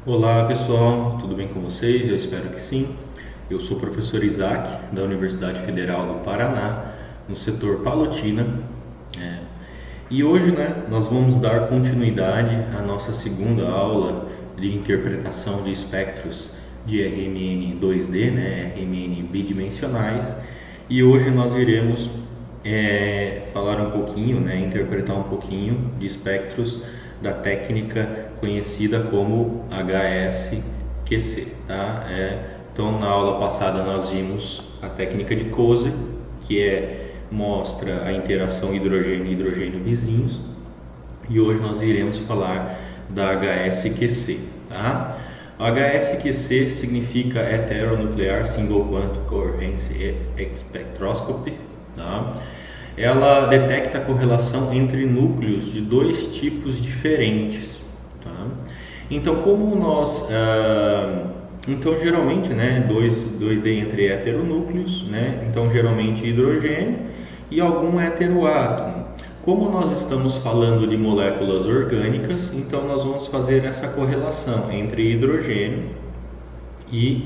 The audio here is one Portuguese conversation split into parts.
Olá pessoal, tudo bem com vocês? Eu espero que sim. Eu sou o professor Isaac, da Universidade Federal do Paraná, no setor Palotina. É, E hoje nós vamos dar continuidade à nossa segunda aula de interpretação de espectros de RMN 2D, RMN bidimensionais. E hoje nós iremos falar um pouquinho, interpretar um pouquinho de espectros da técnica conhecida como HSQC. Tá? Então, na aula passada nós vimos a técnica de Coase, que mostra a interação hidrogênio e hidrogênio vizinhos, e hoje nós iremos falar da HSQC. Tá? O HSQC significa Heteronuclear Single Quantum Coherence Spectroscopy. Tá? Ela detecta a correlação entre núcleos de dois tipos diferentes. Tá? Então, então geralmente, 2D entre heteronúcleos, então geralmente hidrogênio e algum heteroátomo. Como nós estamos falando de moléculas orgânicas, então nós vamos fazer essa correlação entre hidrogênio e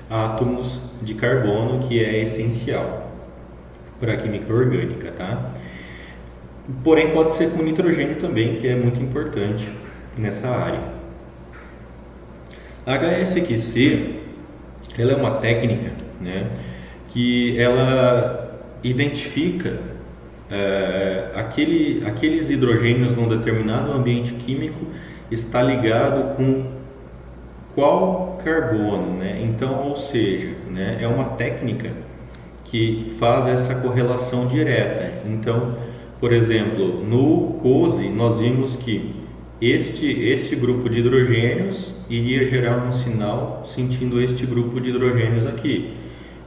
átomos de carbono, que é essencial para a química orgânica, tá? Porém, pode ser com nitrogênio também, que é muito importante nessa área. A HSQC, ela é uma técnica, que ela identifica aqueles hidrogênios num determinado ambiente químico está ligado com qual carbono, Então, ou seja, é uma técnica que faz essa correlação direta. Então, por exemplo, no Coase nós vimos que este grupo de hidrogênios iria gerar um sinal sentindo este grupo de hidrogênios aqui.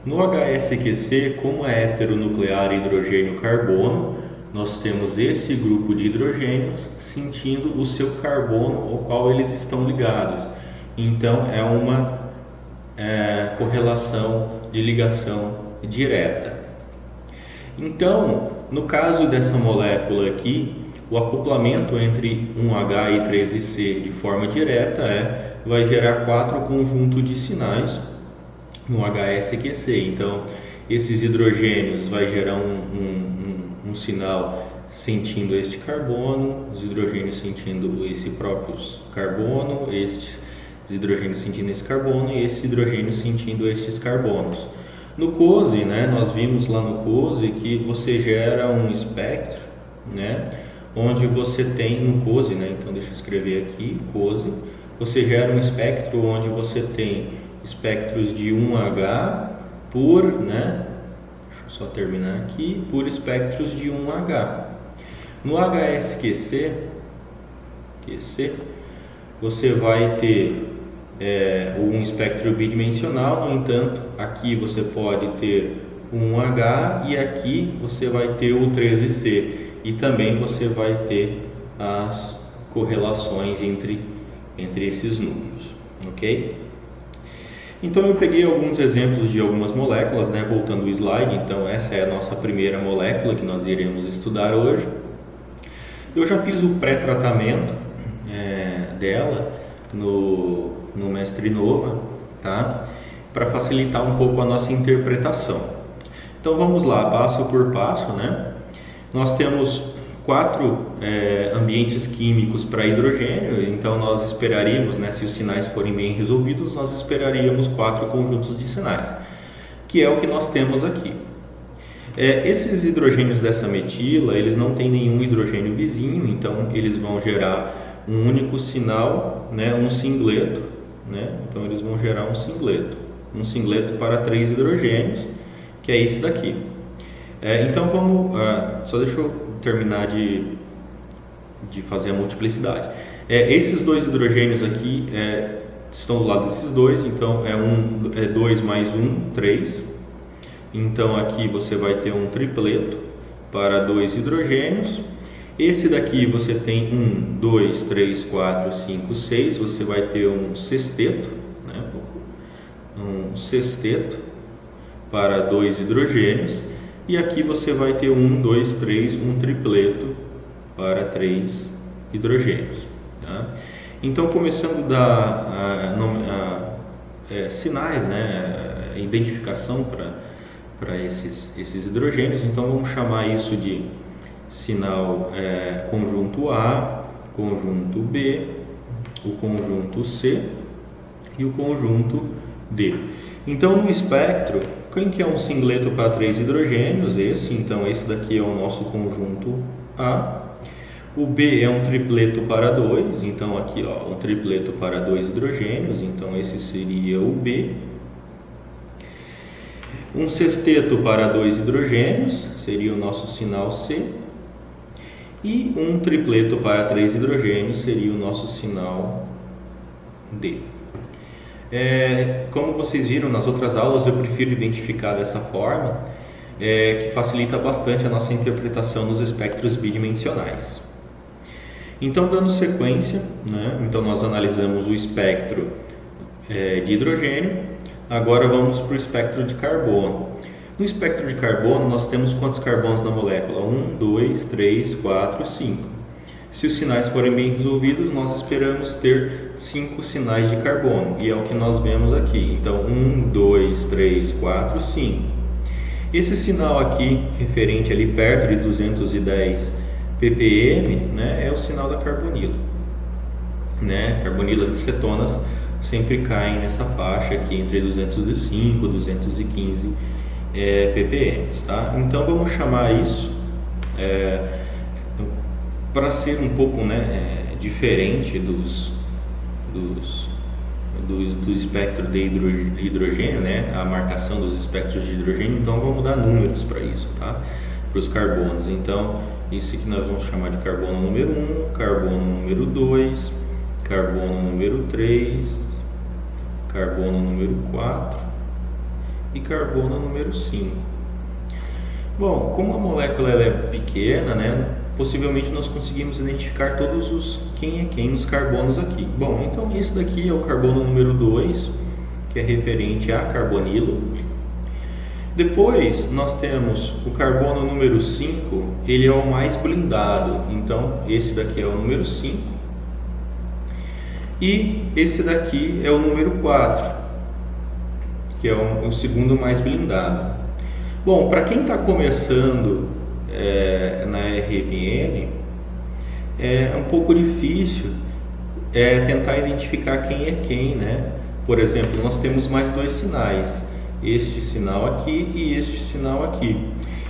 No HSQC, como é heteronuclear hidrogênio-carbono, nós temos esse grupo de hidrogênios sentindo o seu carbono ao qual eles estão ligados. Então, é uma correlação de ligação direta. Então, no caso dessa molécula aqui, o acoplamento entre 1H e 13C de forma direta vai gerar 4 conjuntos de sinais no HSQC. Então, esses hidrogênios vai gerar um sinal sentindo este carbono, os hidrogênios sentindo esse próprio carbono, estes hidrogênios sentindo esse carbono e esses hidrogênios sentindo estes carbonos. No Coase, nós vimos lá no Coase que você gera um espectro, onde você tem um Coase, então deixa eu escrever aqui, Coase, você gera um espectro onde você tem espectros de 1H por, deixa eu só terminar aqui, por espectros de 1H. No HSQC, você vai ter um espectro bidimensional, no entanto, aqui você pode ter um H e aqui você vai ter o 13C e também você vai ter as correlações entre esses núcleos, ok? Então eu peguei alguns exemplos de algumas moléculas, voltando o slide. Então essa é a nossa primeira molécula que nós iremos estudar hoje. Eu já fiz o pré-tratamento dela no Mestre Nova, tá? Para facilitar um pouco a nossa interpretação. Então vamos lá, passo por passo, Nós temos 4 ambientes químicos para hidrogênio, então nós esperaríamos, se os sinais forem bem resolvidos, nós esperaríamos 4 conjuntos de sinais, que é o que nós temos aqui. Esses hidrogênios dessa metila, eles não têm nenhum hidrogênio vizinho, então eles vão gerar um único sinal, um singleto, então eles vão gerar um singleto para 3 hidrogênios, que é esse daqui. Então vamos, só deixa eu terminar de fazer a multiplicidade. Esses 2 hidrogênios aqui estão do lado desses dois, então é 2 mais 1, 3. Então aqui você vai ter um tripleto para 2 hidrogênios. Esse daqui você tem 1, 2, 3, 4, 5, 6. Você vai ter um sexteto, um sexteto para 2 hidrogênios. E aqui você vai ter 1, 2, 3, um tripleto para 3 hidrogênios. Tá? Então, começando da sinais, né, identificação para esses hidrogênios, então vamos chamar isso de sinal conjunto A, conjunto B, o conjunto C e o conjunto D. Então, no espectro, quem que é um singleto para 3 hidrogênios? Então esse daqui é o nosso conjunto A. O B é um tripleto para 2, então aqui um tripleto para 2 hidrogênios, então esse seria o B. Um sexteto para 2 hidrogênios, seria o nosso sinal C. E um tripleto para 3 hidrogênios seria o nosso sinal D. Como vocês viram nas outras aulas, eu prefiro identificar dessa forma, que facilita bastante a nossa interpretação nos espectros bidimensionais. Então, dando sequência, né? Então nós analisamos o espectro de hidrogênio, agora vamos para o espectro de carbono. No espectro de carbono, nós temos quantos carbonos na molécula? 1, 2, 3, 4, 5. Se os sinais forem bem resolvidos, nós esperamos ter 5 sinais de carbono, e é o que nós vemos aqui. Então, 1, 2, 3, 4, 5. Esse sinal aqui, referente ali perto de 210 ppm, né, é o sinal da carbonila. Carbonila de cetonas sempre caem nessa faixa aqui entre 205 e 215 ppm. Tá? Então, vamos chamar isso, para ser um pouco diferente do espectro de hidrogênio, a marcação dos espectros de hidrogênio, então vamos dar números para isso, tá? Para os carbonos. Então, isso aqui nós vamos chamar de carbono número 1, carbono número 2, carbono número 3, carbono número 4 e carbono número 5. Bom, como a molécula ela é pequena, possivelmente nós conseguimos identificar todos quem é quem nos carbonos aqui. Bom, então esse daqui é o carbono número 2, que é referente a carbonilo. Depois nós temos o carbono número 5, ele é o mais blindado, então esse daqui é o número 5. E esse daqui é o número 4, que é o segundo mais blindado. Bom, para quem está começando na RMN, é um pouco difícil tentar identificar quem é quem, Por exemplo, nós temos mais 2 sinais, este sinal aqui e este sinal aqui.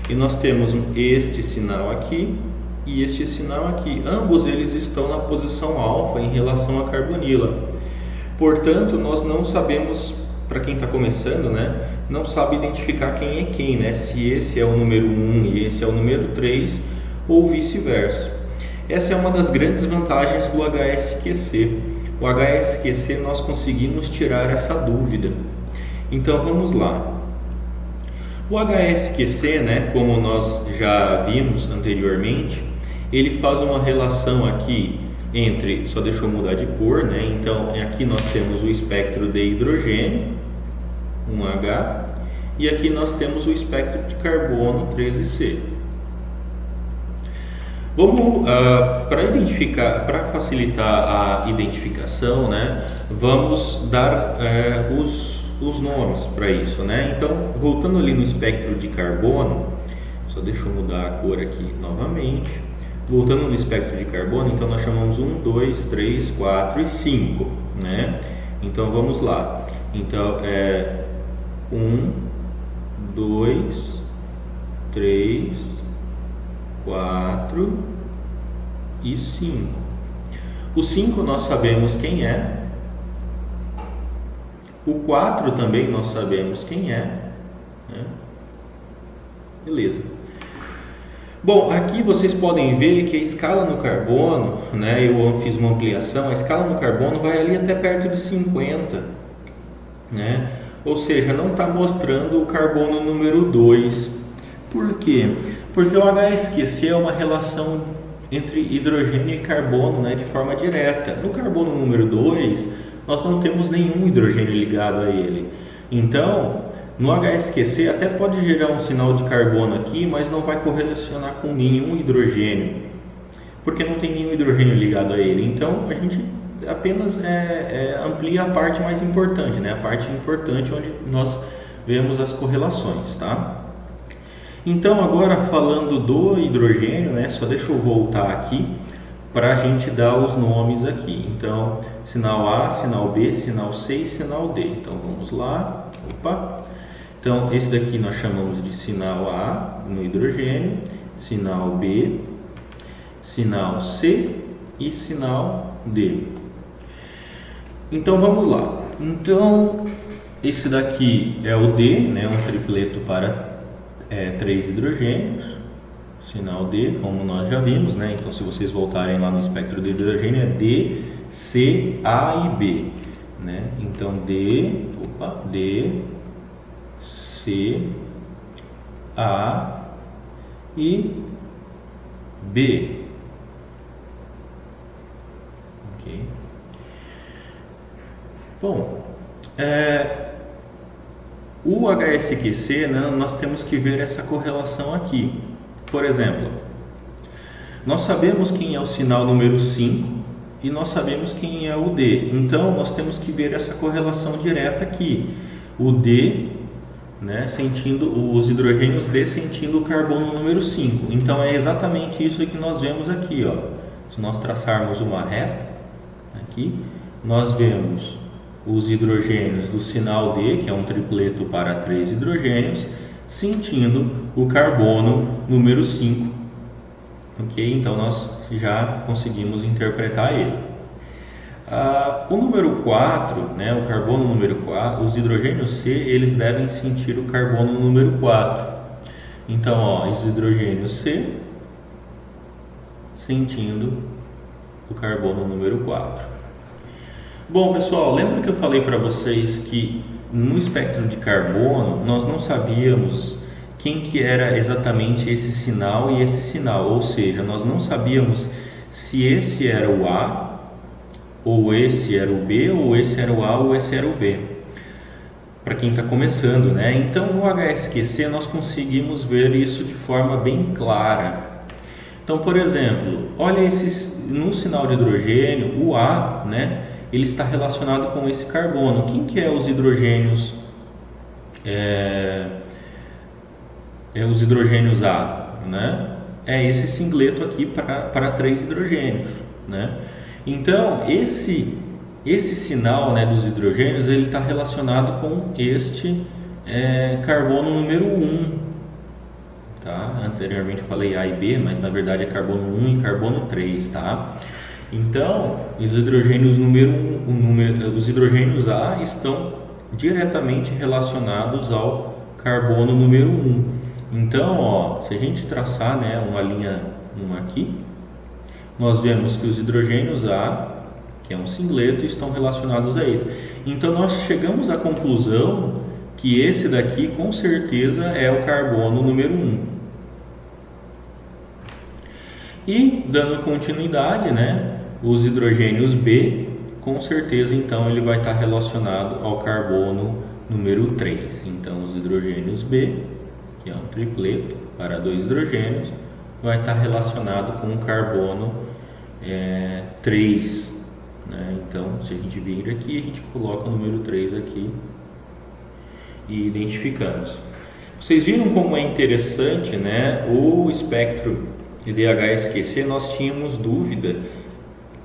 E nós temos este sinal aqui e este sinal aqui. Ambos eles estão na posição alfa em relação à carbonila. Portanto, nós não sabemos, para quem está começando, não sabe identificar quem é quem, se esse é o número 1 e esse é o número 3 ou vice-versa. Essa é uma das grandes vantagens do HSQC. O HSQC nós conseguimos tirar essa dúvida. Então vamos lá. O HSQC, como nós já vimos anteriormente, ele faz uma relação aqui entre, só deixa eu mudar de cor, Então aqui nós temos o espectro de hidrogênio, 1H, e aqui nós temos o espectro de carbono, 13C. Vamos, para facilitar a identificação, vamos dar os nomes para isso, Então, voltando ali no espectro de carbono, só deixa eu mudar a cor aqui novamente. Voltando no espectro de carbono, então nós chamamos 1, 2, 3, 4 e 5, Então vamos lá. Então 1, 2, 3, 4 e 5. O 5 nós sabemos quem é. O 4 também nós sabemos quem é. Beleza. Bom, aqui vocês podem ver que a escala no carbono, eu fiz uma ampliação, a escala no carbono vai ali até perto de 50, Ou seja, não está mostrando o carbono número 2. Por quê? Porque o HSQC é uma relação entre hidrogênio e carbono, de forma direta. No carbono número 2, nós não temos nenhum hidrogênio ligado a ele. Então, no HSQC até pode gerar um sinal de carbono aqui, mas não vai correlacionar com nenhum hidrogênio, porque não tem nenhum hidrogênio ligado a ele. Então, a gente apenas amplia a parte mais importante, né? A parte importante onde nós vemos as correlações, tá? Então, agora falando do hidrogênio, né? Só deixa eu voltar aqui para a gente dar os nomes aqui. Então, sinal A, sinal B, sinal C e sinal D. Então, vamos lá. Opa! Então, esse daqui nós chamamos de sinal A no hidrogênio, sinal B, sinal C e sinal D. Então, vamos lá. Então, esse daqui é o D, né? Um tripleto para 3 hidrogênios, sinal D, como nós já vimos, né? Então, se vocês voltarem lá no espectro do hidrogênio, é D, C, A e B, né? Então, D, C, A e B. Ok. Bom, o HSQC, né, nós temos que ver essa correlação aqui. Por exemplo, nós sabemos quem é o sinal número 5 e nós sabemos quem é o D. Então, nós temos que ver essa correlação direta aqui. O D, né, sentindo os hidrogênios D sentindo o carbono número 5. Então, é exatamente isso que nós vemos aqui, ó. Se nós traçarmos uma reta aqui, nós vemos os hidrogênios do sinal D, que é um tripleto para 3 hidrogênios, sentindo o carbono número 5. Ok? Então, nós já conseguimos interpretar ele. O número 4, né, o carbono número 4, os hidrogênios C, eles devem sentir o carbono número 4. Então, ó, os hidrogênios C sentindo o carbono número 4. Bom, pessoal, lembra que eu falei para vocês que no espectro de carbono nós não sabíamos quem que era exatamente esse sinal e esse sinal, ou seja, nós não sabíamos se esse era o A, ou esse era o B, ou esse era o A, ou esse era o B, para quem está começando, né? Então, no HSQC nós conseguimos ver isso de forma bem clara. Então, por exemplo, olha no sinal de hidrogênio, o A, né? Ele está relacionado com esse carbono. Quem que é os hidrogênios? Os hidrogênios A, né? É esse singleto aqui para 3 hidrogênios, né? Então, esse sinal, né, dos hidrogênios, ele está relacionado com este carbono número 1. Tá? Anteriormente eu falei A e B, mas na verdade é carbono 1 e carbono 3, tá? Então, os hidrogênios os hidrogênios A estão diretamente relacionados ao carbono número 1. Então, ó, se a gente traçar, né, uma linha aqui, nós vemos que os hidrogênios A, que é um singleto, estão relacionados a esse. Então, nós chegamos à conclusão que esse daqui, com certeza, é o carbono número 1. E, dando continuidade, né, os hidrogênios B, com certeza, então, ele vai estar relacionado ao carbono número 3. Então, os hidrogênios B, que é um tripleto para 2 hidrogênios, vai estar relacionado com o carbono 3. Né? Então, se a gente vir aqui, a gente coloca o número 3 aqui e identificamos. Vocês viram como é interessante, né? O espectro de HSQC, nós tínhamos dúvida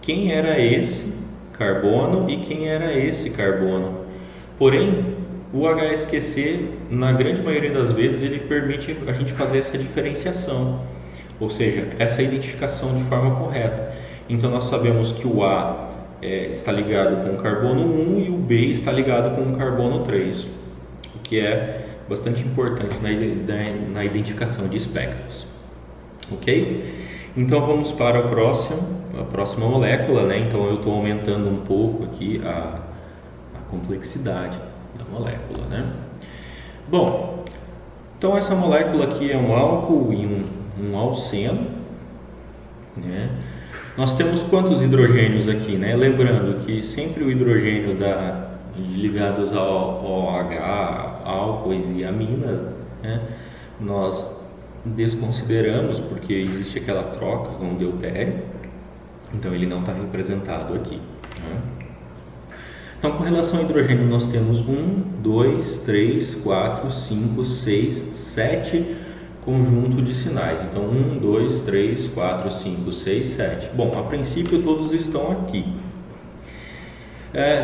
quem era esse carbono e quem era esse carbono. Porém, o HSQC, na grande maioria das vezes, ele permite a gente fazer essa diferenciação, ou seja, essa identificação de forma correta. Então, nós sabemos que o A está ligado com o carbono 1 e o B está ligado com o carbono 3, o que é bastante importante na identificação de espectros. Ok? Então, vamos para a próxima molécula, né? Então, eu estou aumentando um pouco aqui a complexidade da molécula, né? Bom, então essa molécula aqui é um álcool e um alceno, né? Nós temos quantos hidrogênios aqui, né? Lembrando que sempre o hidrogênio ligados ao OH, álcoois e aminas, né? Nós desconsideramos porque existe aquela troca com o deutério, então ele não está representado aqui. né? Então, com relação ao hidrogênio, nós temos 1, 2, 3, 4, 5, 6, 7 conjunto de sinais. Então, 1, 2, 3, 4, 5, 6, 7. Bom, a princípio todos estão aqui.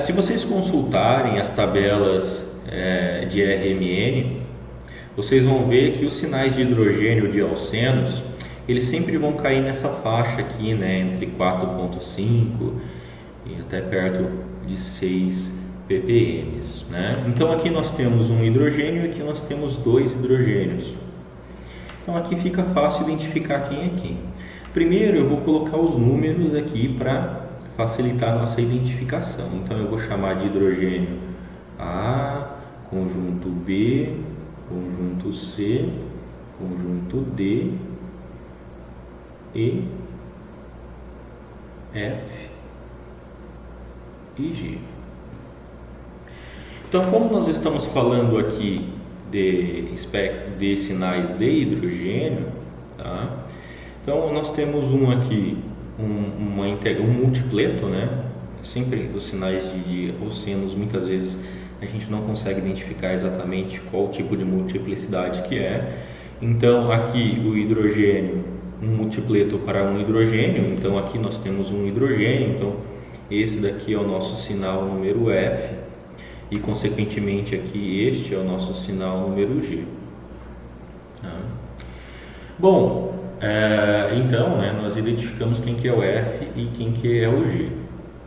Se vocês consultarem as tabelas de RMN, vocês vão ver que os sinais de hidrogênio de alcenos, eles sempre vão cair nessa faixa aqui, né, entre 4,5 e até perto de 6 ppm, né? Então aqui nós temos um hidrogênio e aqui nós temos dois hidrogênios. Então aqui fica fácil identificar quem é quem. Primeiro eu vou colocar os números aqui para facilitar a nossa identificação. Então eu vou chamar de hidrogênio A, conjunto B, conjunto C, conjunto D, E, F e G. Então, como nós estamos falando aqui de sinais de hidrogênio, tá? Então nós temos um multipleto, né? Sempre os sinais de alcenos, muitas vezes a gente não consegue identificar exatamente qual tipo de multiplicidade que é. Então aqui o hidrogênio, um multipleto para um hidrogênio, então aqui nós temos um hidrogênio, então esse daqui é o nosso sinal número F e consequentemente aqui este é o nosso sinal número G. Bom, então, né, nós identificamos quem que é o F e quem que é o G.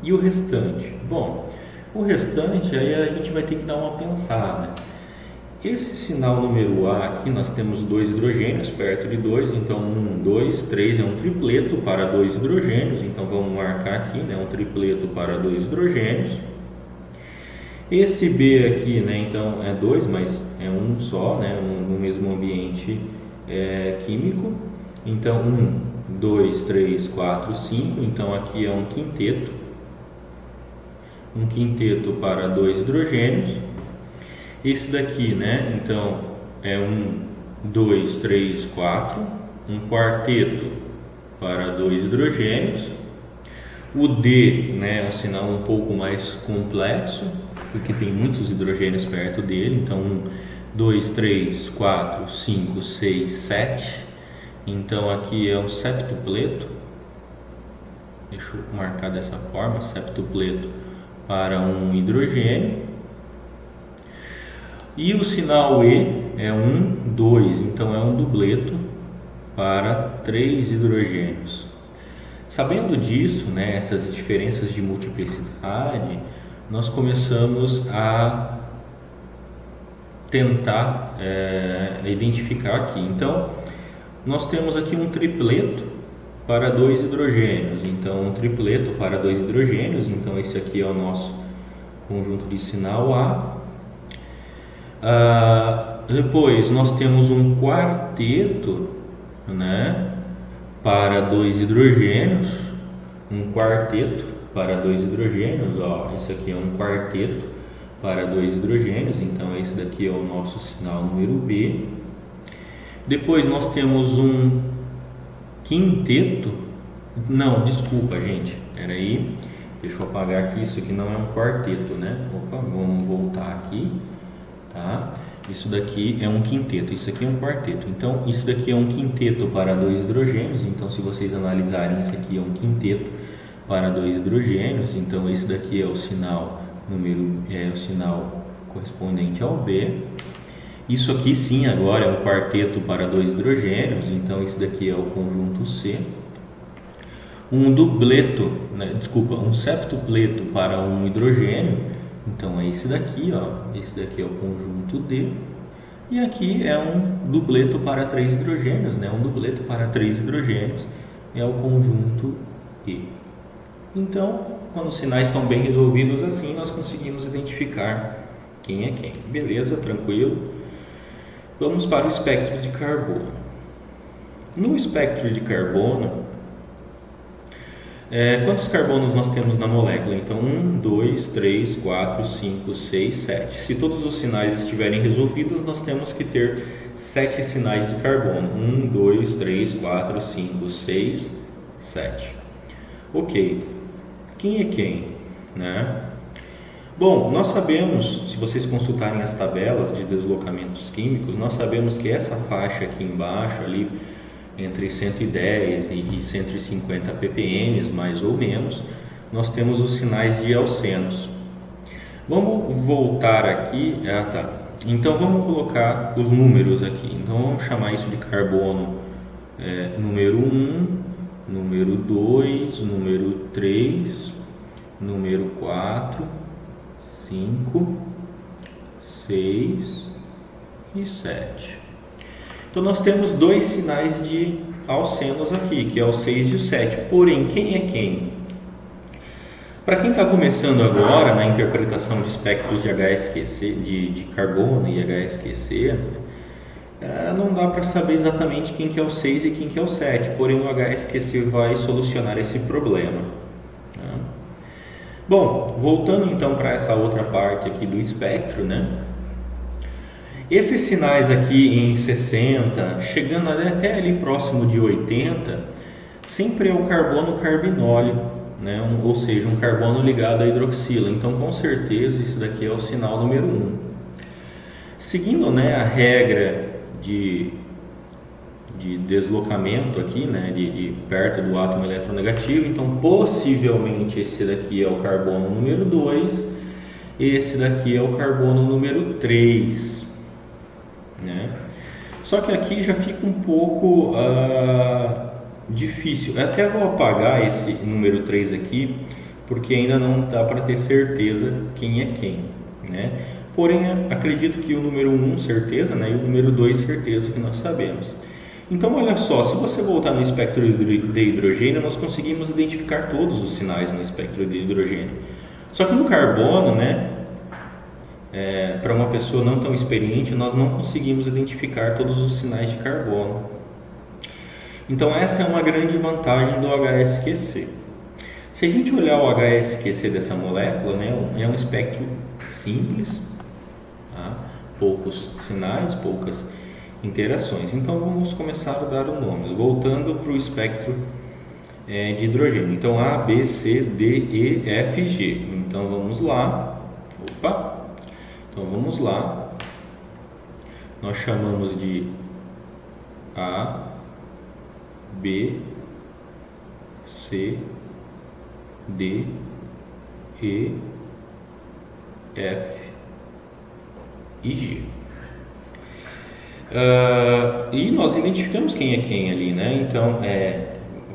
E o restante? Bom, o restante aí a gente vai ter que dar uma pensada. Esse sinal número A aqui nós temos dois hidrogênios perto de 2, então 1, 2, 3 é um tripleto para dois hidrogênios, então vamos marcar aqui, né, um tripleto para dois hidrogênios. Esse B aqui, né, então é 2, mas é um só, né, no mesmo ambiente químico. Então 1, 2, 3, 4, 5, então aqui é um quinteto para dois hidrogênios. Esse daqui, né, então é 1, 2, 3, 4, um quarteto para dois hidrogênios. O D, né, é um sinal um pouco mais complexo, porque tem muitos hidrogênios perto dele, então 1, 2, 3, 4, 5, 6, 7, então aqui é um septupleto, deixa eu marcar dessa forma, septupleto para um hidrogênio, e o sinal E é 1, 2, então é um dupleto para três hidrogênios. Sabendo disso, né, essas diferenças de multiplicidade, nós começamos a tentar identificar aqui. Então, nós temos aqui um tripleto para dois hidrogênios. Então, um tripleto para dois hidrogênios. Então, esse aqui é o nosso conjunto de sinal A. Depois, nós temos um quarteto, né, para dois hidrogênios. Um quarteto para dois hidrogênios, ó, esse aqui é um quarteto para dois hidrogênios, então esse daqui é o nosso sinal número B. Depois nós temos um quinteto, não, desculpa gente, peraí, deixa eu apagar aqui, isso aqui não é um quarteto, né? Opa, vamos voltar aqui, tá? Isso daqui é um quinteto, isso aqui é um quarteto, então isso daqui é um quinteto para dois hidrogênios, então se vocês analisarem, isso aqui é um quinteto para dois hidrogênios, então esse daqui é o sinal o sinal correspondente ao B. Isso aqui sim agora é um quarteto para dois hidrogênios, então esse daqui é o conjunto C. Um dupleto, né, um septupleto para um hidrogênio, então é esse daqui, ó, esse daqui é o conjunto D. E aqui é um dupleto para três hidrogênios, né, um dupleto para três hidrogênios é o conjunto E. Então, quando os sinais estão bem resolvidos assim, nós conseguimos identificar quem é quem. Beleza, tranquilo. Vamos para o espectro de carbono. No espectro de carbono, quantos carbonos nós temos na molécula? Então, 1, 2, 3, 4, 5, 6, 7. Se todos os sinais estiverem resolvidos, nós temos que ter 7 sinais de carbono. 1, 2, 3, 4, 5, 6, 7. Ok. Quem é quem? né? Bom, nós sabemos, se vocês consultarem as tabelas de deslocamentos químicos, nós sabemos que essa faixa aqui embaixo, ali entre 110 e 150 ppm, mais ou menos, nós temos os sinais de alcenos. Vamos voltar aqui, então vamos colocar os números aqui. Então vamos chamar isso de carbono número 1, número 2, número 3, número 4, 5, 6 e 7. Então nós temos dois sinais de alcenos aqui, que é o 6 e o 7. Porém, quem é quem? Para quem está começando agora na interpretação de espectros de HSQC, de carbono e HSQC, não dá para saber exatamente quem que é o 6 e quem que é o 7, porém o HSQC vai solucionar esse problema. Né? Bom, voltando então para essa outra parte aqui do espectro, né? Esses sinais aqui em 60, chegando até ali próximo de 80, sempre é o carbono carbinólico, né? Ou seja, um carbono ligado à hidroxila. Então, com certeza, isso daqui é o sinal número 1. Seguindo, né, a regra de deslocamento aqui, né, de perto do átomo eletronegativo, então possivelmente esse daqui é o carbono número 2, esse daqui é o carbono número 3, né? Só que aqui já fica um pouco difícil. Eu até vou apagar esse número 3 aqui, porque ainda não dá para ter certeza quem é quem, né? Porém, acredito que o número 1, certeza, né? E o número 2, certeza que nós sabemos. Então, olha só, se você voltar no espectro de hidrogênio, nós conseguimos identificar todos os sinais no espectro de hidrogênio. Só que no carbono, né? Para uma pessoa não tão experiente, nós não conseguimos identificar todos os sinais de carbono. Então, essa é uma grande vantagem do HSQC. Se a gente olhar o HSQC dessa molécula, né? É um espectro simples, tá? Poucos sinais, poucas interações. Então vamos começar a dar os nomes, voltando para o espectro de hidrogênio. Então A, B, C, D, E, F, G. Então vamos lá. Então vamos lá. Nós chamamos de A, B, C, D, E, F e G. E nós identificamos quem é quem ali, né? Então,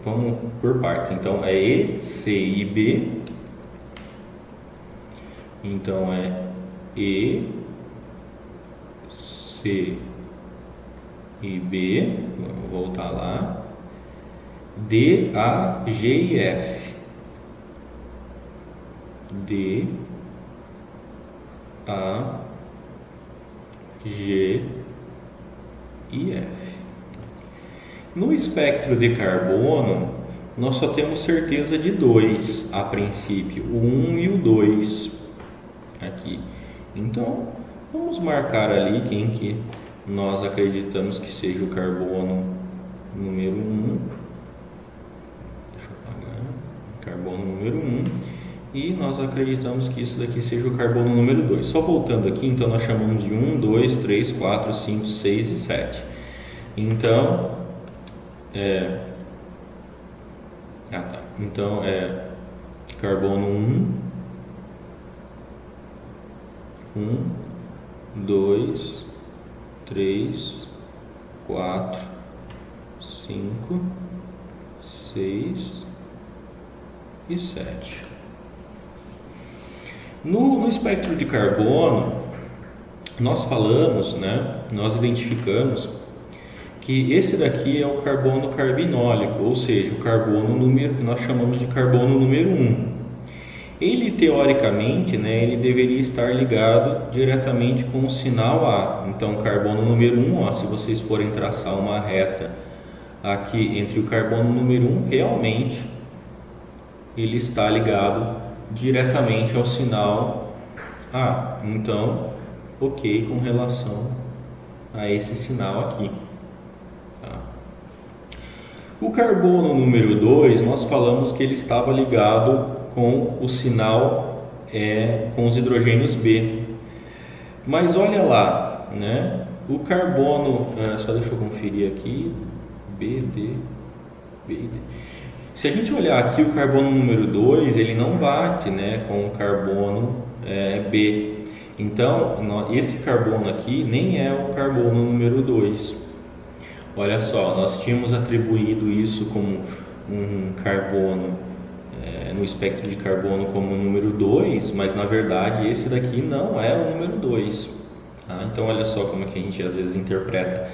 vamos por partes. Então, é E, C e B. Então, é E, C e B. Vamos voltar lá. D, A, G e F. D, A, G e F. No espectro de carbono, nós só temos certeza de dois a princípio, o 1 e o 2 aqui. Então, vamos marcar ali quem que nós acreditamos que seja o carbono número 1. Deixa eu apagar. Carbono número 1. E nós acreditamos que isso daqui seja o carbono número 2. Só voltando aqui, então nós chamamos de 1, 2, 3, 4, 5, 6 e 7. Então, Então, carbono 1, 2, 3, 4, 5, 6 e 7. No espectro de carbono, nós falamos, né, nós identificamos que esse daqui é o carbono carbinólico, ou seja, o carbono número que nós chamamos de carbono número 1. Ele, teoricamente, né, ele deveria estar ligado diretamente com o sinal A. Então, carbono número 1, se vocês forem traçar uma reta aqui entre o carbono número 1, realmente ele está ligado diretamente ao sinal A. Então, ok com relação a esse sinal aqui. Tá? O carbono número 2, nós falamos que ele estava ligado com com o sinal com os hidrogênios B. Mas olha lá, né? O carbono, só deixa eu conferir aqui, B, D. Se a gente olhar aqui, o carbono número 2, ele não bate, né, com o carbono B. Então, esse carbono aqui nem é o carbono número 2. Olha só, nós tínhamos atribuído isso como um carbono, no espectro de carbono como número 2, mas na verdade esse daqui não é o número 2. Tá? Então, olha só como é que a gente às vezes interpreta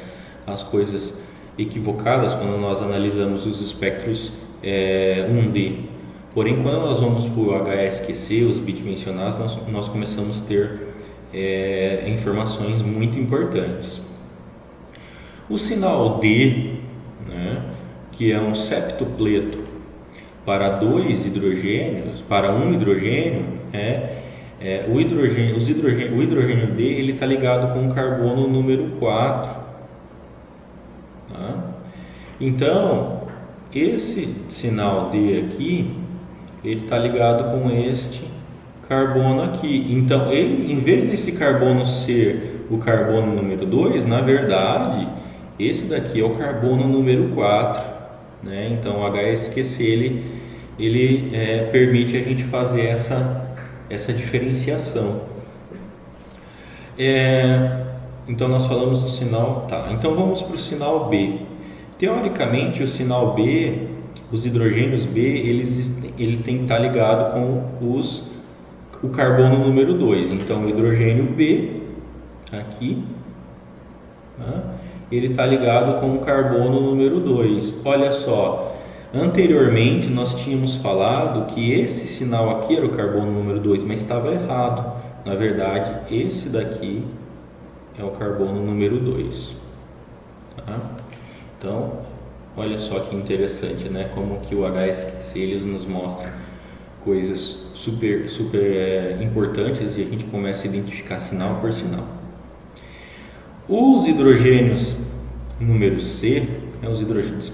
as coisas equivocadas quando nós analisamos os espectros 1D. Porém, quando nós vamos para o HSQC, os bidimensionais, nós começamos a ter informações muito importantes. O sinal D, né, que é um septupleto para 2 hidrogênios, para um hidrogênio, o hidrogênio D ele está ligado com o carbono número 4. Tá? Então, esse sinal D aqui, ele está ligado com este carbono aqui. Então, ele, em vez desse carbono ser o carbono número 2, na verdade, esse daqui é o carbono número 4. Né? Então, o HSQC ele permite a gente fazer essa diferenciação. Então, nós falamos do sinal... Tá, então vamos para o sinal B. Teoricamente, o sinal B, os hidrogênios B, ele tem que estar ligado com o carbono número 2. Então, o hidrogênio B, aqui, tá? Ele está ligado com o carbono número 2. Olha só, anteriormente nós tínhamos falado que esse sinal aqui era o carbono número 2, mas estava errado. Na verdade, esse daqui é o carbono número 2. Tá? Então, olha só que interessante, né? Como que o HSQC eles nos mostra coisas super importantes e a gente começa a identificar sinal por sinal. Os hidrogênios número C, os hidrogênios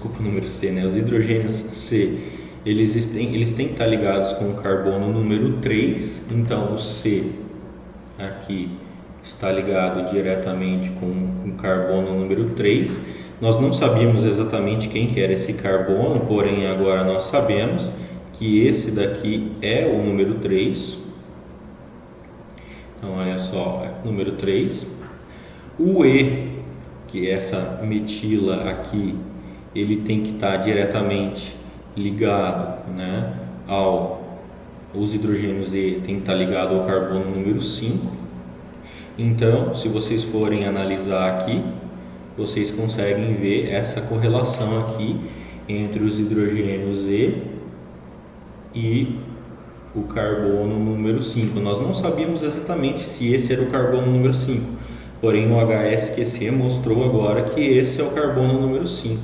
C, eles têm que estar ligados com o carbono número 3. Então, o C aqui está ligado diretamente com o carbono número 3. Nós não sabíamos exatamente quem que era esse carbono, porém agora nós sabemos que esse daqui é o número 3. Então, olha só, número 3. O E, que é essa metila aqui, ele tem que estar diretamente ligado, né, os hidrogênios E tem que estar ligado ao carbono número 5. Então, se vocês forem analisar aqui, vocês conseguem ver essa correlação aqui entre os hidrogênios e o carbono número 5. Nós não sabíamos exatamente se esse era o carbono número 5. Porém, o HSQC mostrou agora que esse é o carbono número 5.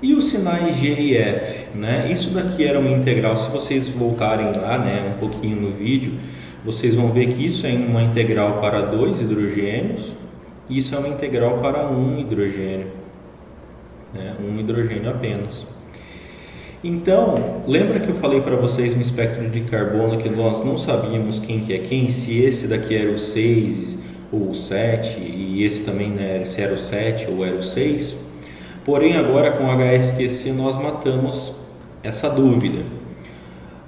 E os sinais G e F, né? Isso daqui era uma integral. Se vocês voltarem lá, né, um pouquinho no vídeo, vocês vão ver que isso é uma integral para 2 hidrogênios e isso é uma integral para um hidrogênio, né? Um hidrogênio apenas. Então, lembra que eu falei para vocês no espectro de carbono que nós não sabíamos quem que é quem, se esse daqui era o 6 ou o 7 e esse também, né, se era o 7 ou era o 6? Porém, agora com o HSQC nós matamos essa dúvida.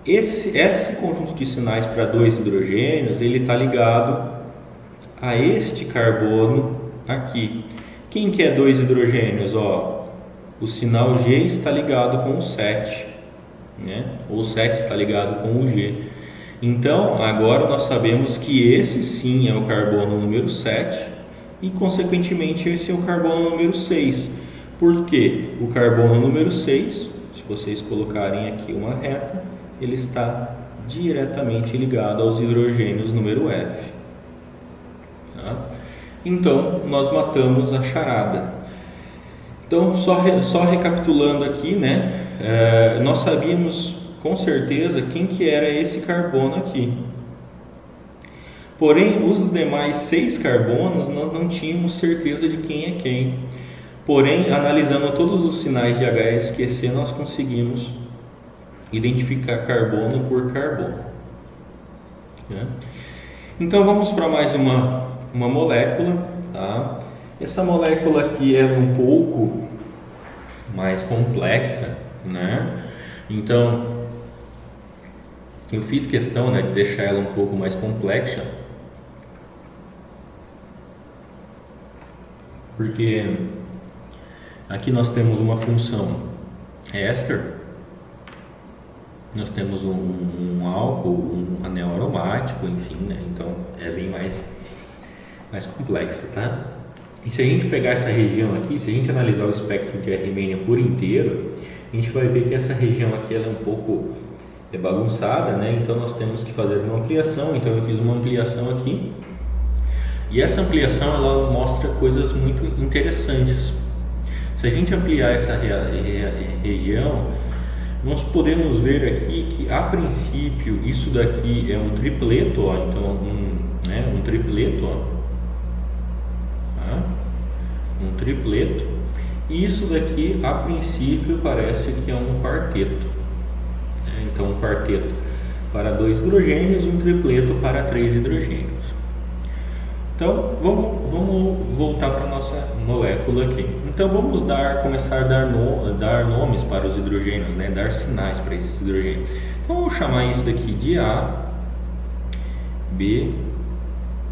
Esse conjunto de sinais para 2 hidrogênios, ele está ligado a este carbono aqui. Quem que é 2 hidrogênios? O sinal G está ligado com o 7, né? O 7 está ligado com o G. Então, agora nós sabemos que esse sim é o carbono número 7 e, consequentemente, esse é o carbono número 6. Por quê? O carbono número 6, se vocês colocarem aqui uma reta, ele está diretamente ligado aos hidrogênios número F. Tá? Então, nós matamos a charada. Então, só recapitulando aqui, né? Nós sabíamos com certeza quem que era esse carbono aqui. Porém, os demais 6 carbonos, nós não tínhamos certeza de quem é quem. Porém, analisando todos os sinais de HSQC, nós conseguimos identificar carbono por carbono. Né? Então vamos para mais uma molécula. Tá? Essa molécula aqui é um pouco mais complexa, né? Então eu fiz questão, né, de deixar ela um pouco mais complexa, porque aqui nós temos uma função éster, nós temos um álcool, um anel aromático, enfim, né? Então é bem mais complexa, tá? E se a gente pegar essa região aqui, se a gente analisar o espectro de R- por inteiro, a gente vai ver que essa região aqui ela é um pouco bagunçada, né? Então nós temos que fazer uma ampliação. Então eu fiz uma ampliação aqui, e essa ampliação ela mostra coisas muito interessantes. Se a gente ampliar essa região, nós podemos ver aqui que a princípio isso daqui é um tripleto, ó, então um tripleto, ó, tá? Um tripleto, e isso daqui a princípio parece que é um quarteto, né? Então um quarteto para 2 hidrogênios, um tripleto para 3 hidrogênios. Então vamos voltar para a nossa molécula aqui. Então vamos começar a dar nomes para os hidrogênios, né? Dar sinais para esses hidrogênios. Então vamos chamar isso daqui de A, B,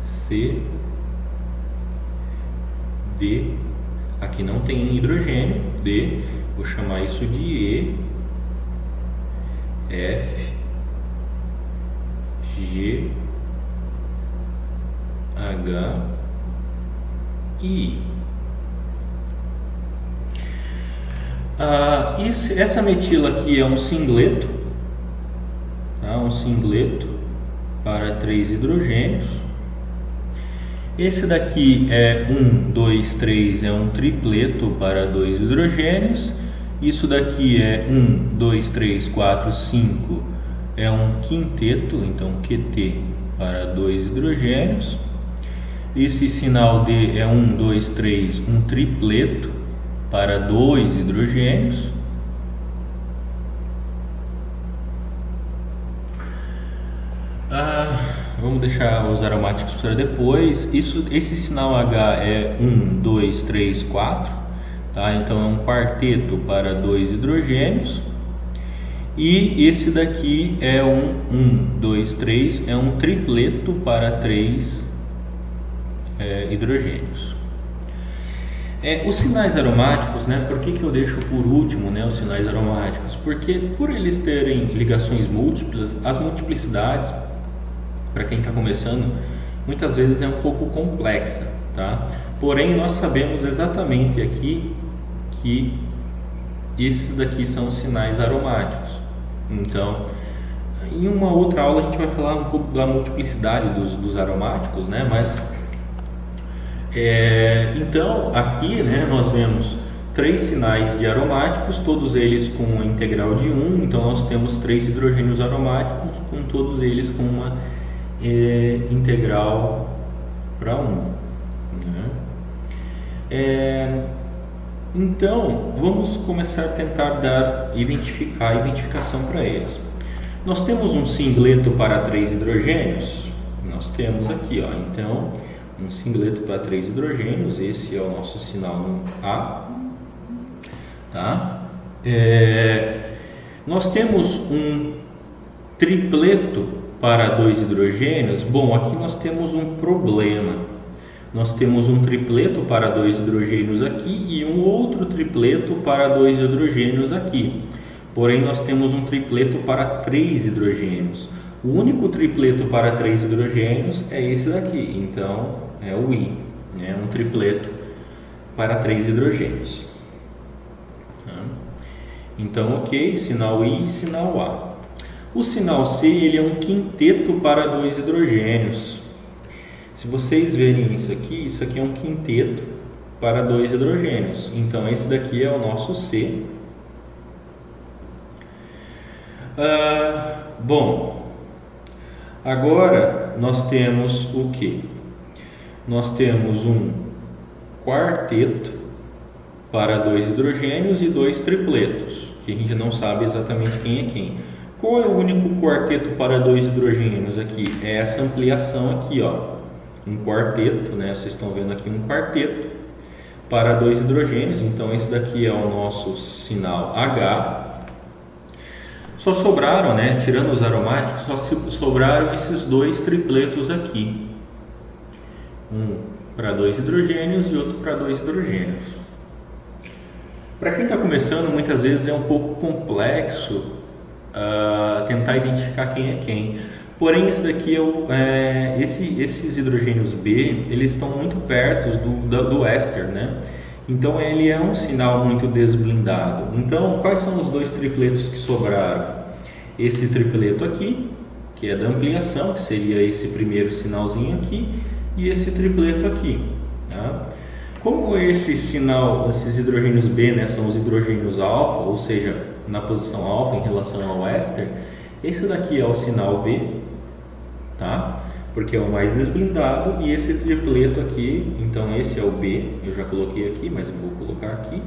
C, D. Aqui não tem hidrogênio, D. Vou chamar isso de E, F, G, H e I. Essa metila aqui é um singleto, tá? Um singleto para 3 hidrogênios. Esse daqui é 1, 2, 3, é um tripleto para 2 hidrogênios. Isso daqui é 1, 2, 3, 4, 5, é um quinteto, então QT para 2 hidrogênios. Esse sinal D é 1, 2, 3, um tripleto para 2 hidrogênios. Vamos deixar os aromáticos para depois. Esse sinal H é 1, 2, 3, 4. Tá? Então é um quarteto para 2 hidrogênios. E esse daqui é 1, 2, 3, é um tripleto para 3 hidrogênios. Os sinais aromáticos, né? Por que eu deixo por último, né, os sinais aromáticos? Porque por eles terem ligações múltiplas, as multiplicidades, para quem está começando, muitas vezes é um pouco complexa, tá? Porém, nós sabemos exatamente aqui que esses daqui são os sinais aromáticos. Então, em uma outra aula a gente vai falar um pouco da multiplicidade dos aromáticos, né? Mas então aqui, né, nós vemos 3 sinais de aromáticos, todos eles com uma integral de 1. Então nós temos 3 hidrogênios aromáticos, com todos eles com uma integral para 1, né? Então vamos começar a tentar a identificação para eles. Nós temos um singleto para 3 hidrogênios, nós temos aqui, ó, então um singleto para 3 hidrogênios, esse é o nosso sinal no A, tá? Nós temos um tripleto para 2 hidrogênios. Bom, aqui nós temos um problema. Nós temos um tripleto para 2 hidrogênios aqui e um outro tripleto para 2 hidrogênios aqui. Porém, nós temos um tripleto para 3 hidrogênios. O único tripleto para 3 hidrogênios é esse daqui, então é o I, né? Um tripleto para 3 hidrogênios. Então, ok, sinal I e sinal A. O sinal C, ele é um quinteto para 2 hidrogênios. Se vocês verem isso aqui é um quinteto para 2 hidrogênios. Então, esse daqui é o nosso C. Bom, agora nós temos o que? Nós temos um quarteto para 2 hidrogênios e 2 tripletos. porque a gente não sabe exatamente quem é quem. Qual é o único quarteto para dois hidrogênios aqui? É essa ampliação aqui, ó. Um quarteto, né? Vocês estão vendo aqui um quarteto para dois hidrogênios. Então esse daqui é o nosso sinal H. Só sobraram, né? Tirando os aromáticos, só sobraram esses dois tripletos aqui. Um para dois hidrogênios e outro para dois hidrogênios. Para quem está começando, muitas vezes é um pouco complexo tentar identificar quem é quem. Porém, esse daqui esses hidrogênios B, eles estão muito perto do éster, né? Então ele é um sinal muito desblindado. Então, quais são os dois tripletos que sobraram? Esse tripleto aqui, que é da ampliação, que seria esse primeiro sinalzinho aqui, e esse tripleto aqui, tá? Como esses hidrogênios B, né, são os hidrogênios alfa, ou seja, na posição alfa em relação ao éster, esse daqui é o sinal B, tá? Porque é o mais desblindado, e esse tripleto aqui, então esse é o B, eu já coloquei aqui, mas eu vou colocar aqui,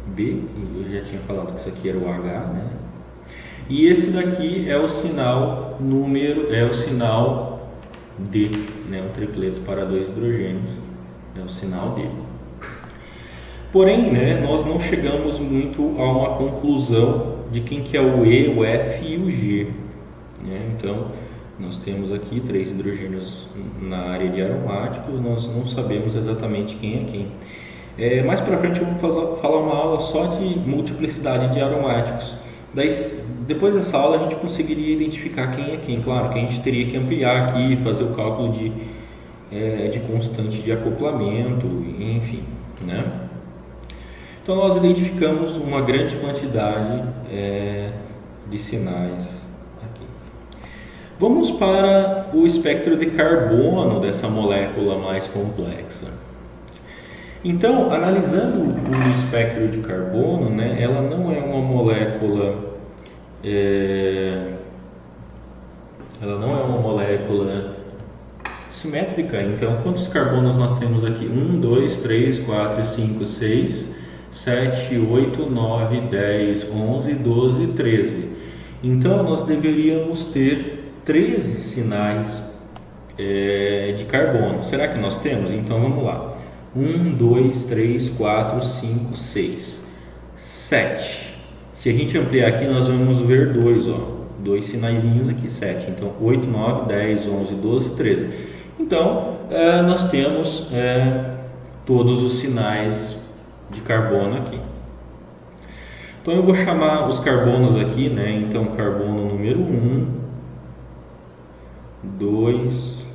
B, eu já tinha falado que isso aqui era o H, né? E esse daqui é o sinal D, né? Um tripleto para dois hidrogênios, é o sinal D. Porém, né, nós não chegamos muito a uma conclusão de quem que é o E, o F e o G, né? Então, nós temos aqui 3 hidrogênios na área de aromáticos, nós não sabemos exatamente quem é quem. Mais para frente eu vou falar uma aula só de multiplicidade de aromáticos. Depois dessa aula a gente conseguiria identificar quem é quem. Claro que a gente teria que ampliar aqui, fazer o cálculo de constante de acoplamento, enfim, né? Então nós identificamos uma grande quantidade de sinais aqui. Vamos para o espectro de carbono dessa molécula mais complexa. Então, analisando o espectro de carbono, né, ela não é uma molécula simétrica. Então, quantos carbonos nós temos aqui? 1, 2, 3, 4, 5, 6, 7, 8, 9, 10, 11, 12, 13. Então, nós deveríamos ter 13 sinais de carbono. Será que nós temos? Então, vamos lá. 1, 2, 3, 4, 5, 6, 7. Se a gente ampliar aqui, nós vamos ver dois sinaizinhos aqui, 7. Então, 8, 9, 10, 11, 12, 13. Então, nós temos todos os sinais de carbono aqui. Então, eu vou chamar os carbonos aqui, né? Então, carbono número 1, 2,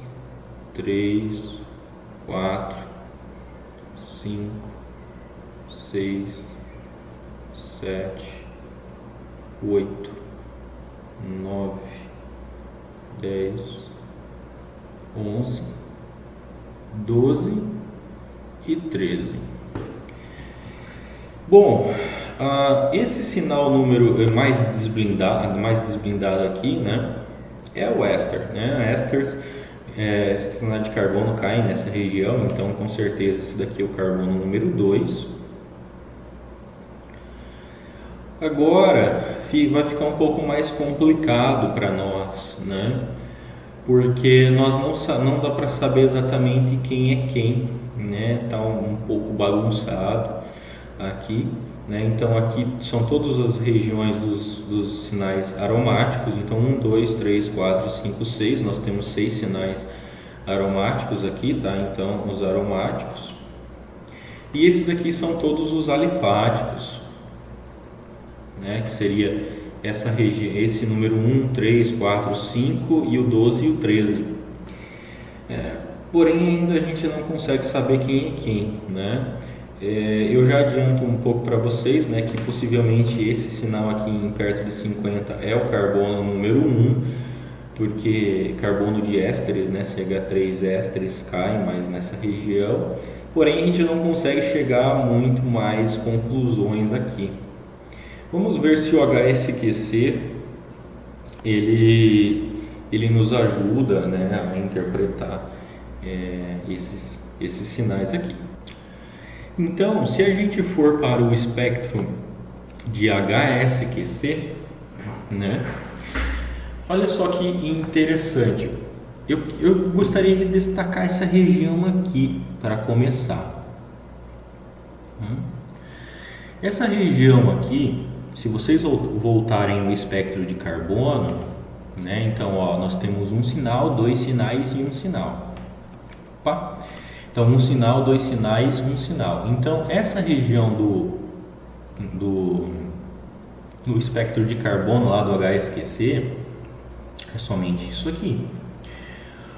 3, 4, 5, 6, 7, 8, 9, 10, 11, 12 e 13. Bom, esse sinal número mais desblindado aqui, né, é o éster, né? Ésteres, sinal de carbono cai nessa região, então com certeza esse daqui é o carbono número 2. Agora vai ficar um pouco mais complicado para nós, né? Porque nós não dá para saber exatamente quem é quem, né? Tá um pouco bagunçado aqui, né? Então aqui são todas as regiões dos sinais aromáticos. Então 1, 2, 3, 4, 5, 6. Nós temos 6 sinais aromáticos aqui, tá? Então os aromáticos. E esses daqui são todos os alifáticos, né? Que seria essa região, esse número 1, 3, 4, 5 e o 12 e o 13. Porém, ainda a gente não consegue saber quem é quem, né? Eu já adianto um pouco para vocês, né, que possivelmente esse sinal aqui em perto de 50 é o carbono número 1, porque carbono de ésteres, né, CH3 ésteres caem mais nessa região. Porém, a gente não consegue chegar a muito mais conclusões aqui. Vamos ver se o HSQC ele nos ajuda, né, a interpretar esses sinais aqui. Então, se a gente for para o espectro de HSQC, né? Olha só que interessante. Eu gostaria de destacar essa região aqui para começar. Essa região aqui, se vocês voltarem no espectro de carbono, né? Então, ó, nós temos um sinal, dois sinais e um sinal. Opa. Então, um sinal, dois sinais, um sinal. Então, essa região do espectro de carbono lá do HSQC é somente isso aqui.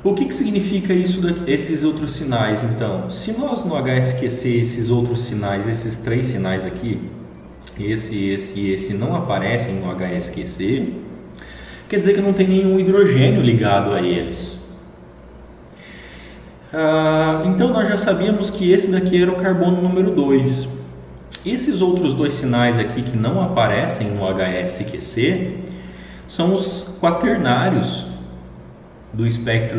O que significa isso, esses outros sinais? Então, se nós no HSQC, esses outros sinais, esses três sinais aqui, esse e esse não aparecem no HSQC, quer dizer que não tem nenhum hidrogênio ligado a eles. Então, nós já sabíamos que esse daqui era o carbono número 2. Esses outros dois sinais aqui que não aparecem no HSQC são os quaternários do espectro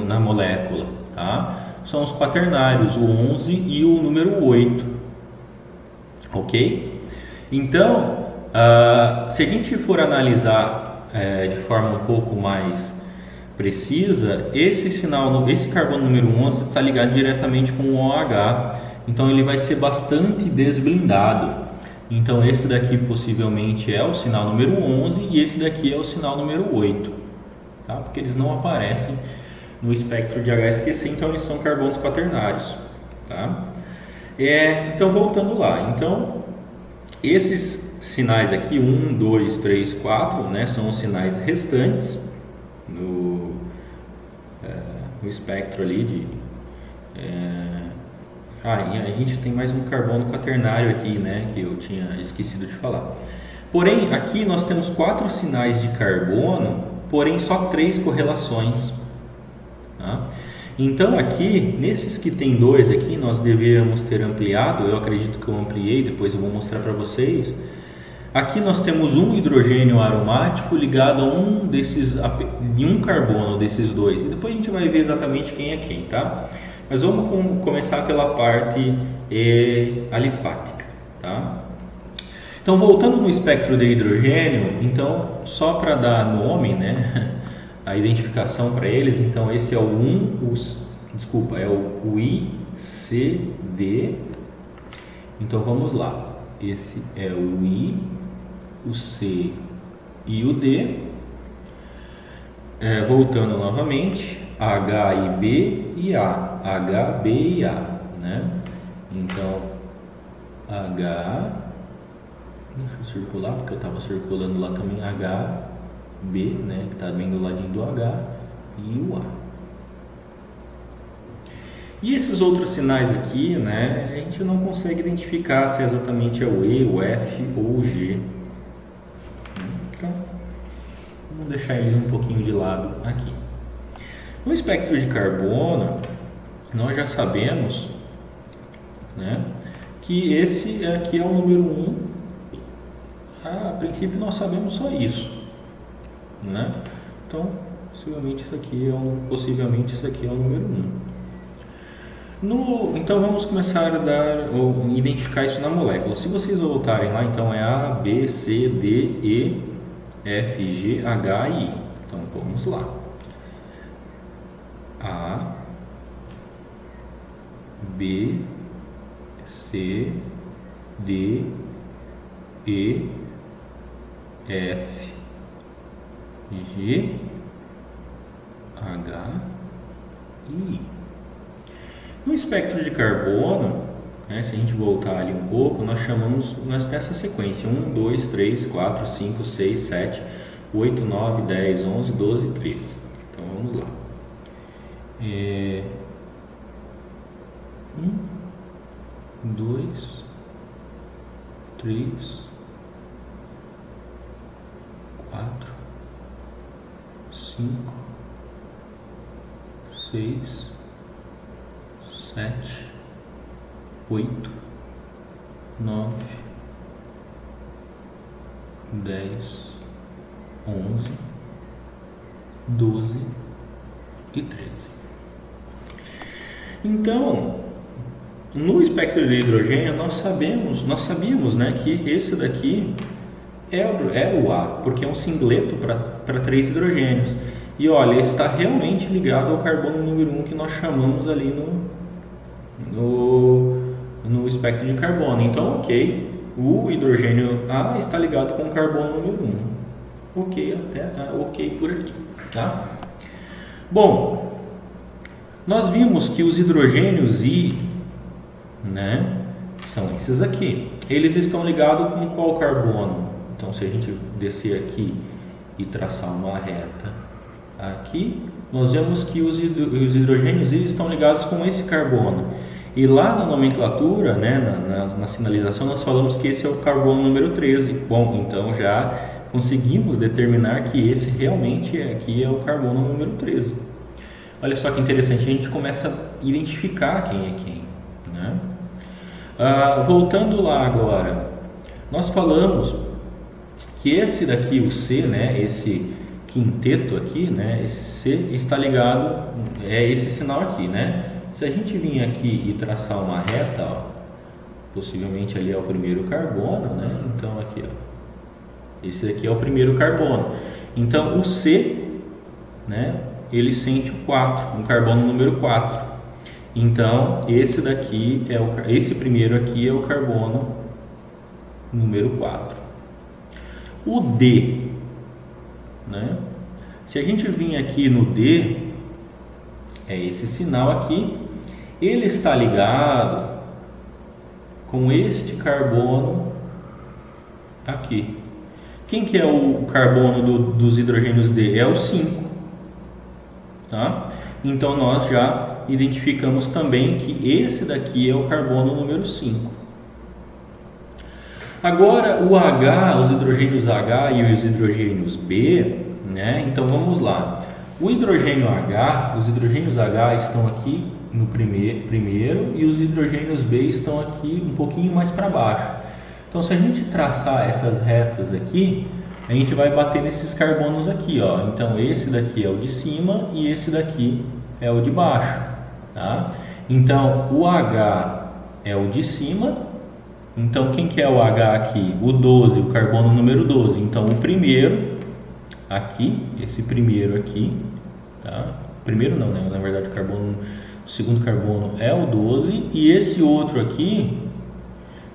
na molécula, tá? São os quaternários, o 11 e o número 8, ok? Então, se a gente for analisar de forma um pouco mais precisa, esse carbono número 11 está ligado diretamente com o OH, então ele vai ser bastante desblindado. Então esse daqui possivelmente é o sinal número 11 e esse daqui é o sinal número 8, tá? Porque eles não aparecem no espectro de HSQC, então eles são carbonos quaternários, tá? Então voltando lá, então esses sinais aqui, 1, 2, 3, 4, né, são os sinais restantes no espectro ali e a gente tem mais um carbono quaternário aqui, né, que eu tinha esquecido de falar. Porém, aqui nós temos 4 sinais de carbono, porém só 3 correlações. Tá? Então aqui, nesses que tem 2 aqui, nós deveríamos ter ampliado, eu acredito que eu ampliei, depois eu vou mostrar para vocês. Aqui nós temos um hidrogênio aromático ligado a um carbono desses dois, e depois a gente vai ver exatamente quem é quem, tá? Mas vamos começar pela parte alifática, tá? Então, voltando no espectro de hidrogênio, então, só para dar nome, né, a identificação para eles, então esse é o é o ICD. Então, vamos lá. Esse é o I, o C e o D. Voltando novamente, H e B e A, H, B e A, né? Então, H, deixa eu circular, porque eu estava circulando lá também, H, B, né? Que está bem do ladinho do H, e o A. E esses outros sinais aqui, né? A gente não consegue identificar se exatamente é o E, o F ou o G. Então, vamos deixar eles um pouquinho de lado aqui. No espectro de carbono, nós já sabemos, né, que esse aqui é o número 1. A princípio nós sabemos só isso, né? Então, possivelmente isso aqui é o número 1. Então vamos começar a identificar isso na molécula. Se vocês voltarem lá, então é A, B, C, D, E, F, G, H e I. Então vamos lá. A, B, C, D, E, F, G, H e I. No espectro de carbono, né, se a gente voltar ali um pouco, nós chamamos nessa sequência 1, 2, 3, 4, 5, 6, 7, 8, 9, 10, 11, 12 e 13. Então vamos lá. 1, 2, 3, 4, 5, 6, 7, 8, 9, 10, 11, 12 e 13. Então, no espectro de hidrogênio nós sabíamos, né, que esse daqui é o A, porque é um singleto para 3 hidrogênios. E olha, está realmente ligado ao carbono número 1 que nós chamamos ali no espectro de carbono. Então, ok, o hidrogênio A está ligado com o carbono número 1. Ok, ok por aqui, tá? Bom, nós vimos que os hidrogênios I, né, são esses aqui. Eles estão ligados com qual carbono? Então, se a gente descer aqui e traçar uma reta aqui, nós vemos que os hidrogênios I estão ligados com esse carbono. E lá na nomenclatura, né, na sinalização, nós falamos que esse é o carbono número 13. Bom, então já conseguimos determinar que esse realmente aqui é o carbono número 13. Olha só que interessante, a gente começa a identificar quem é quem, né? Voltando lá agora, nós falamos que esse daqui, o C, né, esse quinteto aqui, né, esse C está ligado, é esse sinal aqui, né? Se a gente vir aqui e traçar uma reta, ó, possivelmente ali é o primeiro carbono, né? Então aqui, ó, esse daqui é o primeiro carbono. Então o C, né, ele sente o 4, um carbono número 4. Então esse daqui esse primeiro aqui é o carbono número 4. O D, né? Se a gente vir aqui no D, é esse sinal aqui, ele está ligado com este carbono aqui. Quem que é o carbono dos hidrogênios D? É o 5, tá? Então nós já identificamos também que esse daqui é o carbono número 5. Agora o H, os hidrogênios H e os hidrogênios B, né? Então vamos lá. O hidrogênio H, os hidrogênios H estão aqui no primeiro e os hidrogênios B estão aqui um pouquinho mais para baixo. Então se a gente traçar essas retas aqui, a gente vai bater nesses carbonos aqui, ó. Então esse daqui é o de cima e esse daqui é o de baixo, tá? Então o H é o de cima. Então quem que é o H aqui? O 12, o carbono número 12. Então o primeiro aqui, esse primeiro aqui, tá? Primeiro não, né? Na verdade o segundo carbono é o 12 e esse outro aqui,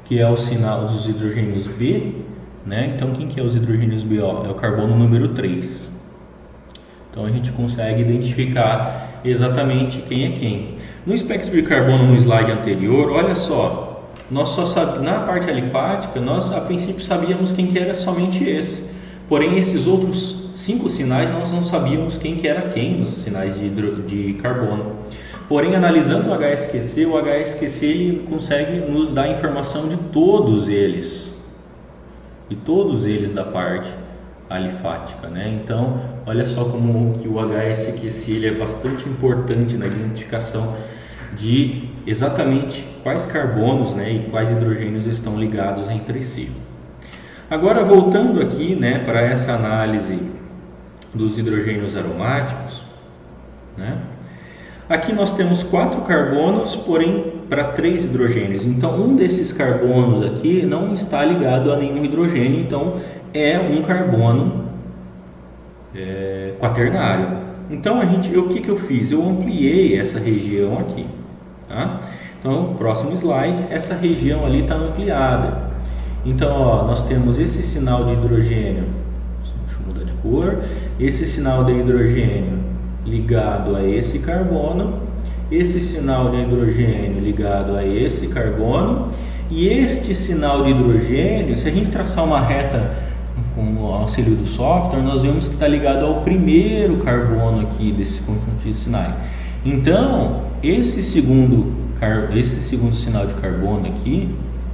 que é o sinal dos hidrogênios B, né? Então quem que é os hidrogênios B? Ó, é o carbono número 3. Então a gente consegue identificar exatamente quem é quem. No espectro de carbono no slide anterior, olha só, nós na parte alifática, nós a princípio sabíamos quem que era somente esse. Porém, esses outros 5 sinais nós não sabíamos quem que era quem nos sinais de carbono. Porém, analisando o HSQC, o HSQC ele consegue nos dar informação de todos eles. De todos eles da parte alifática, né? Então, olha só como que o HSQC ele é bastante importante na identificação de exatamente quais carbonos, né, e quais hidrogênios estão ligados entre si. Agora voltando aqui, né, para essa análise dos hidrogênios aromáticos, né, aqui nós temos 4 carbonos, porém para 3 hidrogênios. Então um desses carbonos aqui não está ligado a nenhum hidrogênio, então é um carbono quaternário. Então o que eu fiz? Eu ampliei essa região aqui, tá? Então próximo slide, essa região ali está ampliada. Então ó, nós temos esse sinal de hidrogênio, deixa eu mudar de cor, esse sinal de hidrogênio ligado a esse carbono, esse sinal de hidrogênio ligado a esse carbono, e este sinal de hidrogênio, se a gente traçar uma reta com o auxílio do software, nós vemos que está ligado ao primeiro carbono aqui desse conjunto de sinais. Então, esse segundo sinal de carbono aqui,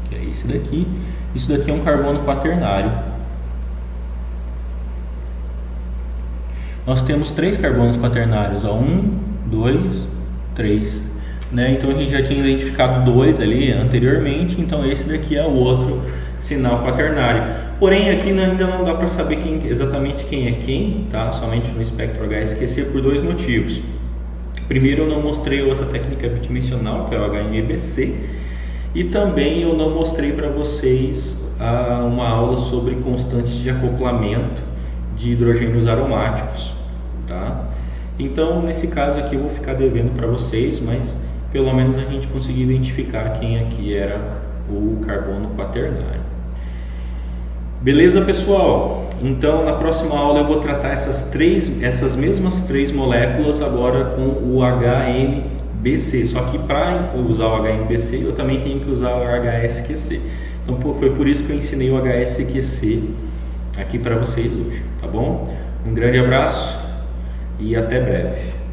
que é esse daqui, isso daqui é um carbono quaternário. Nós temos 3 carbonos quaternários, ó, 1, 2, 3, né? Então a gente já tinha identificado 2 ali anteriormente, então esse daqui é o outro sinal quaternário. Porém aqui ainda não dá para saber exatamente quem é quem, tá? Somente no espectro HSQC por 2 motivos. Primeiro, eu não mostrei outra técnica bidimensional, que é o HNBC, e também eu não mostrei para vocês uma aula sobre constantes de acoplamento de hidrogênios aromáticos, tá? Então, nesse caso aqui eu vou ficar devendo para vocês, mas pelo menos a gente conseguiu identificar quem aqui era o carbono quaternário. Beleza, pessoal? Então, na próxima aula eu vou tratar essas mesmas três moléculas agora com o HNBC. Só que para usar o HNBC eu também tenho que usar o HSQC. Então, foi por isso que eu ensinei o HSQC aqui para vocês hoje, tá bom? Um grande abraço e até breve.